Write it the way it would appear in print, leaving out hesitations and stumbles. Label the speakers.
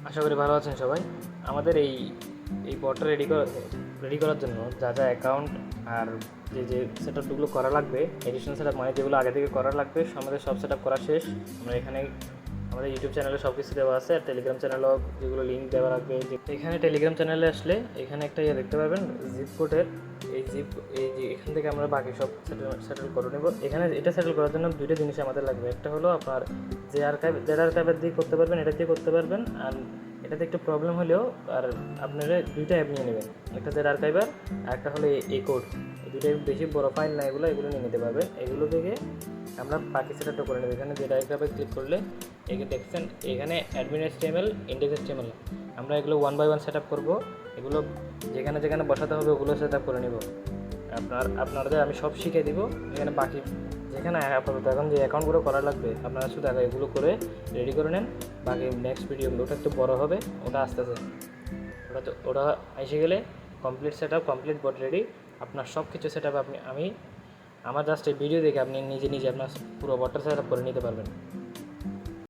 Speaker 1: আশা করি ভালো আছেন সবাই। আমাদের এই বটটা রেডি করার জন্য যা যা অ্যাকাউন্ট আর যে সেটআপগুলো করা লাগবে, এডিশনাল সেটআপ মানে যেগুলো আগে থেকে করা লাগবে, আমাদের সব সেটআপ করা শেষ। আমরা এখানে আমাদের ইউটিউব চ্যানেলে সব কিছু দেওয়া আছে, আর টেলিগ্রাম চ্যানেলও যেগুলো লিঙ্ক দেওয়া লাগবে। এখানে টেলিগ্রাম চ্যানেলে আসলে এখানে একটা দেখতে পারবেন জিপ কোডের। এই যে এখান থেকে আমরা বাকি সব সেটেল করে নেব। এখানে এটা সেটেল করার জন্য দুইটা জিনিস আমাদের লাগবে। একটা হলো আপনার জেড আর্কাইভের দিয়ে করতে পারবেন, এটা দিয়ে করতে পারবেন। আর এটাতে একটু প্রবলেম হলেও আর আপনারা দুইটা অ্যাপ নিয়ে নেবেন, একটা জেড আর্কাইভার আর একটা হলো এই কোড। এই দুটোই বেশি বড় ফাইল না, এগুলো নিয়ে নিতে পারবেন। এগুলো থেকে আমরা বাকি সেটআপটা করে নেব। এখানে জেড আর্কাইভে ক্লিক করলে এখানে দেখছেন এখানে অ্যাডমিন HTML, ইন্ডেক্স HTML, আমরা এগুলো 1 বাই 1 সেটআপ করব। এগুলো যেখানে যেখানে বসাতে হবে ওগুলো সেটআপ করে নিব। আপনাদের আমি সব শিখিয়ে দিব। এখানে বাকি যেখানে আপাতত এখন যে অ্যাকাউন্টগুলো করা লাগবে আপনারা শুধু আগে এগুলো করে রেডি করে নেন। বাকি নেক্সট ভিডিও ওটা একটু বড় হবে, ওটা আসতেছে। ওটা এসে গেলে কমপ্লিট সেটআপ, কমপ্লিট বট রেডি। আপনার সব কিছু সেটআপ আমার জাস্ট এই ভিডিও দেখে আপনি নিজে আপনার পুরো বটটা সেটআপ করে নিতে পারবেন।